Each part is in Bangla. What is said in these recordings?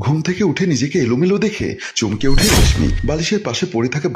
ঘুম থেকে উঠে নিজেকে এলোমেলো দেখে চমকে উঠে রেশমি। বালিশের পাশে পড়ে থাকা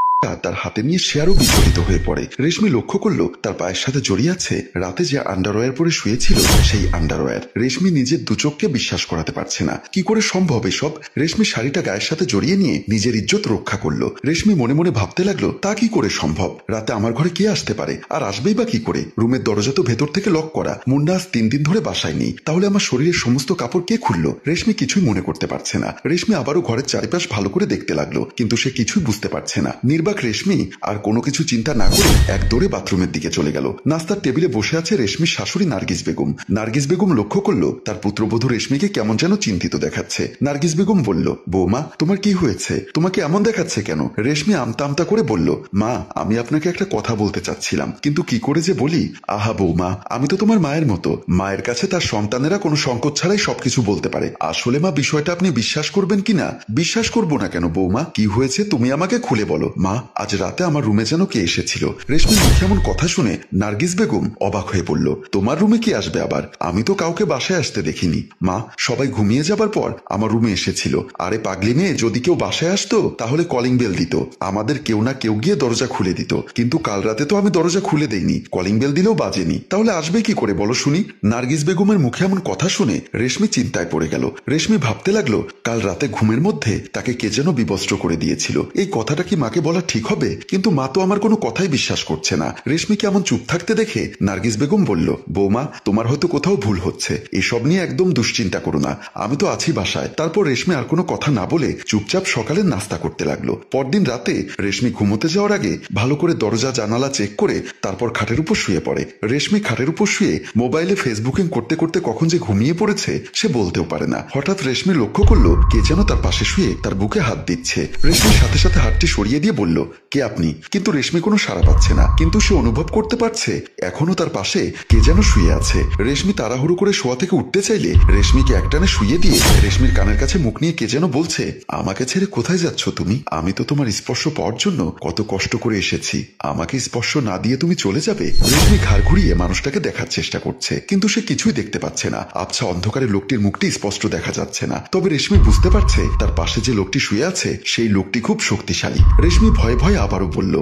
তার হাতে নিয়ে সে আরো বিচলিত হয়ে পড়ে। রেশমি লক্ষ্য করলো তার পায়ের সাথে জড়িয়ে আছে রাতে যে আন্ডারওয়্যার পরে শুয়েছিল সেই আন্ডারওয়্যার। রেশমি নিজের দু চোখকে বিশ্বাস করাতে পারছে না। কি করে সম্ভব এসব? রেশমি শাড়িটা গায়ের সাথে জড়িয়ে নিয়ে নিজের ইজ্জত রক্ষা করলো। রেশমি মনে মনে ভাবতে লাগলো তা কি করে সম্ভব? রাতে আমার ঘরে কে আসতে পারে? আর আসবেই বা কি করে? রুমের দরজা তো ভেতর থেকে লক করা। মুন্না আজ 3 দিন ধরে বাসায় নেই, তাহলে আমার শরীরের সমস্ত কাপড় কে খুললো? রেশমি কিছুই মনে করতে পারছে না। রেশমি আবারও ঘরের চারিপাশ ভালো করে দেখতে লাগলো, কিন্তু সে কিছুই বুঝতে পারছে না। নির্বাক রেশমি আর কোনো কিছু চিন্তা না করে এক দৌড়ে বাথরুমের দিকে চলে গেল। নাস্তার টেবিলে বসে আছে রেশমির শাশুড়ি নার্গিস বেগম। নার্গিস বেগম লক্ষ্য করলো তার পুত্রবধূ রেশমিকে কেমন যেন চিন্তিত দেখাচ্ছে। নার্গিস বেগম বলল, বৌমা তোমার কি হয়েছে? তোমাকে এমন দেখাচ্ছে কেন? রেশমি আমতা আমতা করে বলল, মা আমি আপনাকে একটা কথা বলতে চাচ্ছিলাম, কিন্তু কি করে যে বলি। আহা বৌমা, আমি তো তোমার মায়ের মতো। মায়ের কাছে তার সন্তানেরা কোনো সংকোচ ছাড়াই সবকিছু বলতে পারে। আসলে মা বিষয়টা আপনি বিশ্বাস করবেন কিনা? বিশ্বাস করবো না কেন বৌমা? কি হয়েছে তুমি আমাকে খুলে বলো। মা আজ রাতে আমার রুমে যেন কে এসেছিল। রেশমির মুখে এমন কথা শুনে নার্গিস বেগম অবাক হয়ে বলল, তোমার রুমে কি আসবে আবার? আমি তো কাউকে বাসায় আসতে দেখিনি। মা সবাই ঘুমিয়ে যাবার পর আমার রুমে এসেছিল। আরে পাগলি মেয়ে, যদি কেউ বাসায় আসতো তাহলে কলিং বেল দিত, আমাদের কেউ না কেউ গিয়ে দরজা খুলে দিত। কিন্তু কাল রাতে তো আমি দরজা খুলে দেইনি, কলিং বেল দিলেও বাজেনি, তাহলে আসবে কি করে বলো শুনি? নার্গিস বেগমের মুখে এমন কথা শুনে রেশমি চিন্তায় পড়ে গেল। রেশমি ভাবতে লাগলো কাল রাতে ঘুমের মধ্যে তাকে কে যেন বিবস্ত্র করে দিয়েছিল। এই কথাটা কি মাকে বলা ঠিক হবে? কিন্তু মা তো আমার কোনো কথাই বিশ্বাস করছে না। রেশমিকে এমন চুপ থাকতে দেখে নার্গিস বেগম বলল, বৌমা তোমার হয়তো কোথাও ভুল হচ্ছে, এসব নিয়ে একদম দুশ্চিন্তা করো না, আমি তো আছি বাসায়। তারপর রেশমি আর কোনো কথা না বলে চুপচাপ সকালে নাস্তা করতে লাগলো। পরদিন রাতে রেশমি ঘুমোতে যাওয়ার আগে ভালো করে দরজা জানালা চেক করে তারপর খাটের উপর শুয়ে পড়ে। রেশমি খাটের উপর শুয়ে মোবাইলে ফেসবুকিং করতে করতে কখন যে ঘুমিয়ে পড়েছে সে বলতেও পারে না। হঠাৎ রেশমি লক্ষ্য করলো কে যেন তার পাশে শুয়ে তার বুকে হাত দিচ্ছে। রেশমির সাথে সাথে হাতটি সরিয়ে দিয়ে বলল, কে আপনি? কিন্তু রেশমি কোনো সাড়া পাচ্ছে না, কিন্তু সে অনুভব করতে পারছে এখনো তার পাশে কে যেন শুয়ে আছে। রেশমি তাড়াহুড়ো করে শোয়া থেকে উঠতে চাইলে রেশমিকে একটানে শুয়ে দিয়ে রেশমির কানের কাছে মুখ নিয়ে কে যেন বলছে, আমাকে ছেড়ে কোথায় যাচ্ছ তুমি? আমি তো তোমার স্পর্শ পাওয়ার জন্য কত কষ্ট করে এসেছি, আমাকে স্পর্শ না দিয়ে তুমি চলে যাবে? রেশমি ঘাড় ঘুরিয়ে মানুষটাকে দেখার চেষ্টা করছে, কিন্তু সে কিছুই দেখতে পাচ্ছে না। আবছা অন্ধকারে লোকটির মুখটি স্পষ্ট দেখা যাচ্ছে না, তবে রেশমি বুঝতে পারছে তার পাশে যে লোকটি শুয়ে আছে সেই লোকটি খুব শক্তিশালী। রেশমি ভয়ে ভয়ে আবারও বলল,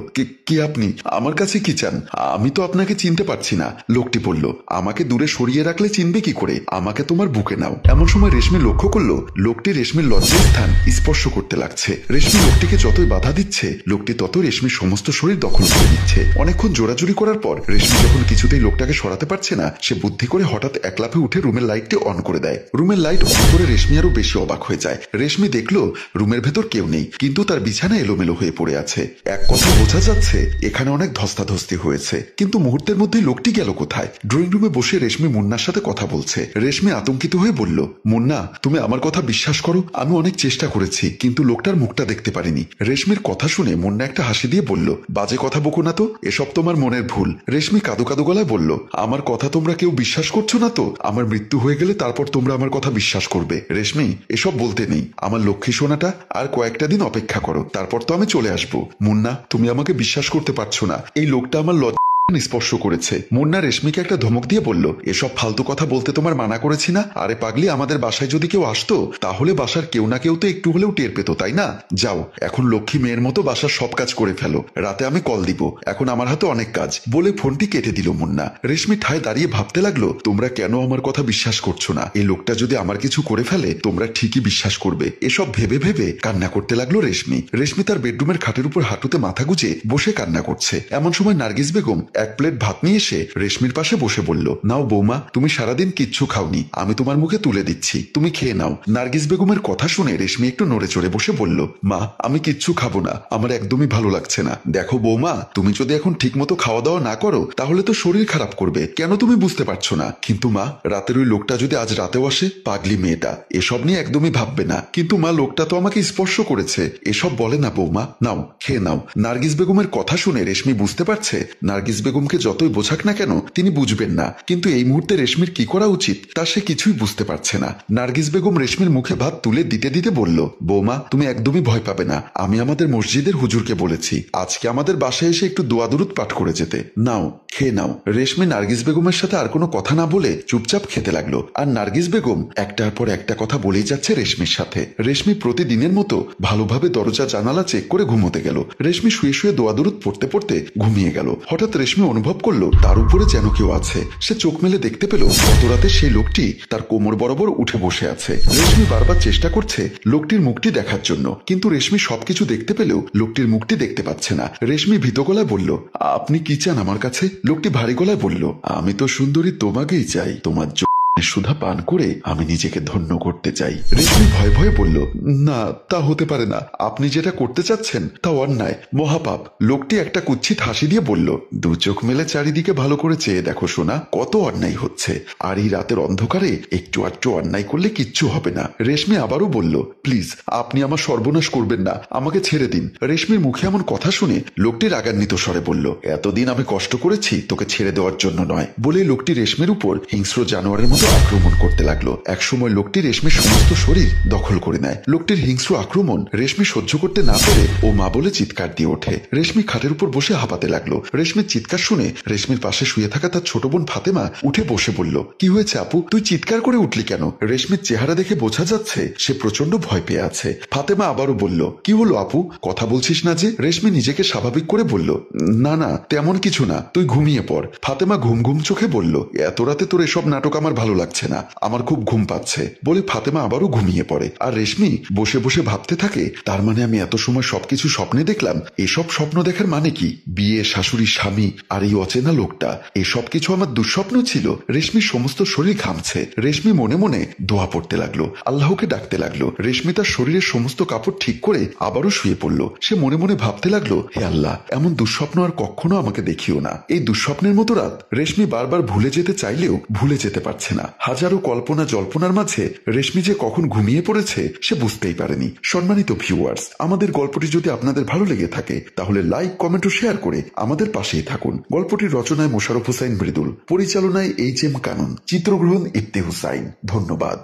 কি আপনি? আমার কাছে কি চান? আমি তো আপনাকে চিনতে পারছি না। লোকটি বলল, আমাকে দূরে সরিয়ে রাখলে চিনবে কি করে? আমাকে তোমার বুকে নাও। এমন সময় রেশমি লক্ষ্য করলো লোকটি রেশমির লজ্জার স্থান স্পর্শ করতে লাগছে। রেশমি লোকটিকে যতই বাধা দিচ্ছে লোকটি তত রেশমির সমস্ত শরীর দখল করে নিচ্ছে। অনেকক্ষণ জোরাজুরি করার পর রেশমি যখন কিছুতেই লোকটাকে সরাতে পারছে না, সে বুদ্ধি করে হঠাৎ এক লাফে উঠে রুমের লাইটটি অন করে দেয়। রুমের লাইট অন করে রেশমি আরো বেশি অবাক হয়ে যায়। রেশমি দেখলো রুমের ভেতর কেউ নেই, কিন্তু তার বিছানা এলোমেলো হয়ে পড়ে আছে। এক কথা বোঝা যাচ্ছে এখানে অনেক ধস্তাধস্তি হয়েছে, কিন্তু মুহূর্তের মধ্যেই লোকটি গেল কোথায়? ড্রয়িং রুমে বসে রেশমি মুন্নার সাথে কথা বলছে। রেশমি আতঙ্কিত হয়ে বলল, মুন্না তুমি আমার কথা বিশ্বাস করো, আমি অনেক চেষ্টা করেছি কিন্তু লোকটার মুখটা দেখতে পারিনি। রেশমির কথা শুনে মুন্না একটা হাসি দিয়ে বলল, বাজে কথা বকো না তো, এসব তোমার মনের ভুল। রেশমি কাঁদো কাঁদো গলায় বলল, আমার কথা তোমরা কেউ বিশ্বাস করছো না তো? আমার মৃত্যু হয়ে গেলে তারপর তোমরা আমার কথা বিশ্বাস করবে? রেশমি এসব বলতে নেই, আমার লক্ষ্মী সোনাটা আর কয়েকটা দিন অপেক্ষা করো, তারপর তো আমি চলে আসবো। মুন্না তুমি আমাকে বিশ্বাস করতে পারছো না, এই লোকটা আমার স্পর্শ করেছে। মুন্না রেশমিকে একটা ধমক দিয়ে বলল, এসব ফালতু কথা বলতে তোমার মানা করেছি না? আরে পাগলি, আমাদের বাসায় যদি কেউ আসতো তাহলে বাসার কেউ না কেউ তো একটু হলেও টের পেতো, তাই না? যাও এখন লক্ষ্মী মেয়ের মতো বাসার সব কাজ করে ফেলো, রাতে আমি কল দিব, এখন আমার হাতে অনেক কাজ। বলে ফোনটি কেটে দিল মুন্না। রেশমি ঠায় দাঁড়িয়ে ভাবতে লাগলো, তোমরা কেন আমার কথা বিশ্বাস করছো না? এই লোকটা যদি আমার কিছু করে ফেলে তোমরা ঠিকই বিশ্বাস করবে। এসব ভেবে ভেবে কান্না করতে লাগলো রেশমি। রেশমি তার বেডরুমের খাটের উপর হাঁটুতে মাথা গুজে বসে কান্না করছে। এমন সময় নার্গিস বেগম এক প্লেট ভাত নিয়ে এসে রেশমির পাশে বসে বলল, নাও বৌমা, তুমি সারাদিন কিচ্ছু খাওনি, আমি তোমার মুখে তুলে দিচ্ছি, তুমি খেয়ে নাও। নার্গিস বেগমের কথা শুনে রেশমি একটু নড়ে চড়ে বসে বলল, মা আমি কিচ্ছু খাবো না, আমার একদমই ভালো লাগছে না। দেখো বৌমা, তুমি যদি এখন ঠিক মতো খাওয়া দাওয়া না করো তাহলে তো শরীর খারাপ করবে, কেন তুমি বুঝতে পারছো না? কিন্তু মা, রাতের ওই লোকটা যদি আজ রাতেও আসে? পাগলি মেয়েটা এসব নিয়ে একদমই ভাববে না। কিন্তু মা, লোকটা তো আমাকে স্পর্শ করেছে, এসব বলে না বৌমা, নাও খেয়ে নাও। নার্গিস বেগমের কথা শুনে রেশমি বুঝতে পারছে নার্গিস বেগমকে যতই বোঝাক না কেন তিনি বুঝবেন না, কিন্তু এই মুহূর্তে রেশমির কি করা উচিত তা সে কিছুই বুঝতে পারছে না। নার্গিস বেগম রেশমির মুখে ভাত তুলে দিতে দিতে বলল, বৌমা তুমি একদমই ভয় পাবে না, আমি আমাদের মসজিদের হুজুরকে বলেছি আজকে আমাদের বাসায় এসে একটু দোয়া দুরুদ পাঠ করে যেতে। নাও খেয়ে নাও। রেশমি নার্গিস বেগমের সাথে আর কোনো কথা না বলে চুপচাপ খেতে লাগলো। আর নার্গিস বেগম একটার পর একটা কথা বলেই যাচ্ছে রেশমির সাথে। রেশমি প্রতিদিনের মতো ভালোভাবে দরজা জানালা চেক করে ঘুমোতে গেল। রেশমি শুয়ে শুয়ে দোয়া দুরুদ পড়তে পড়তে ঘুমিয়ে গেল। হঠাৎ রেশমি অনুভব করলো তার উপরে যেন কেউ আছে। সে চোখ মেলে দেখতে পেল গত রাতে সেই লোকটি তার কোমর বরাবর উঠে বসে আছে। রেশমি বারবার চেষ্টা করছে লোকটির মুখটি দেখার জন্য, কিন্তু রেশমি সবকিছু দেখতে পেলেও লোকটির মুখটি দেখতে পাচ্ছে না। রেশমি ভীত গলায় বলল, আপনি কি চান আমার কাছে? লোকটি ভারী গলায় বলল, আমি তো সুন্দরী তোমাকেই চাই, তোমার সুধা পান করে আমি নিজেকে ধন্য করতে চাই। রেশমি ভয়ে ভয়ে বলল, না তা হতে পারে না, আপনি যেটা করতে চাচ্ছেন তা অন্যায়, মহাপাপ। লোকটি একটা কুৎসিত হাসি দিয়ে বলল, দু চোখ মেলে চারিদিকে ভালো করে চেয়ে দেখো সোনা, কত অন্যায় হচ্ছে, আর এই রাতের অন্ধকারে একটু আধটু অন্যায় করলে কিচ্ছু হবে না। রেশমি আবারও বলল, প্লিজ আপনি আমার সর্বনাশ করবেন না, আমাকে ছেড়ে দিন। রেশমির মুখে এমন কথা শুনে লোকটি রাগান্বিত স্বরে বলল, এতদিন আমি কষ্ট করেছি তোকে ছেড়ে দেওয়ার জন্য নয়, বলে লোকটি রেশমির উপর হিংস্র জানোয়ারের মতো আক্রমণ করতে লাগলো। একসময় লোকটি রেশমির সমস্ত শরীর দখল করে নেয়। লোকটির হিংস্র আক্রমণ রেশমি সহ্য করতে না পেরে ও মা বলে চিৎকার দিয়ে ওঠে। রেশমি খাটের উপর বসে হাঁপাতে লাগলো। রেশমির চিৎকার শুনে রেশমির পাশে শুয়ে থাকা তার ছোট বোন ফাতেমা উঠে বসে বলল, কি হয়েছে আপু, তুই চিৎকার করে উঠলি কেন? রেশমির চেহারা দেখে বোঝা যাচ্ছে সে প্রচন্ড ভয় পেয়ে আছে। ফাতেমা আবারও বলল, কি হলো আপু, কথা বলছিস না যে? রেশমি নিজেকে স্বাভাবিক করে বলল, না না তেমন কিছু না, তুই ঘুমিয়ে পড়। ফাতেমা ঘুম ঘুম চোখে বলল, এত রাতে তোর এসব নাটক আমার ভালো লাগছে না, আমার খুব ঘুম পাচ্ছে, বলে ফাতেমা আবারও ঘুমিয়ে পড়ে। আর রেশমি বসে বসে ভাবতে থাকে, তার মানে আমি এত সময় সবকিছু স্বপ্নে দেখলাম, এসব স্বপ্ন দেখার মানে কি? বিয়ে, শাশুড়ি, স্বামী আর এই অচেনা লোকটা, এসব কিছু আমার দুঃস্বপ্ন ছিল? রেশমির সমস্ত শরীর ঘামছে। রেশমি মনে মনে দোয়া পড়তে লাগলো, আল্লাহকে ডাকতে লাগলো। রেশমি তার শরীরের সমস্ত কাপড় ঠিক করে আবারও শুয়ে পড়ল। সে মনে মনে ভাবতে লাগলো, হে আল্লাহ, এমন দুঃস্বপ্ন আর কখনো আমাকে দেখিও না। এই দুঃস্বপ্নের মতো রাত রেশমি বারবার ভুলে যেতে চাইলেও ভুলে যেতে পারছে না। হাজারো কল্পনা জল্পনার মাঝে রেশমি যে কখন ঘুমিয়ে পড়েছে সে বুঝতেই পারেনি। সম্মানিত ভিউয়ার্স, আমাদের গল্পটি যদি আপনাদের ভালো লেগে থাকে তাহলে লাইক, কমেন্ট ও শেয়ার করে আমাদের পাশেই থাকুন। গল্পটির রচনায় মোশাররফ হোসাইন মৃদুল, পরিচালনায় HM কানন, চিত্রগ্রহণ ইফতি হুসাইন। ধন্যবাদ।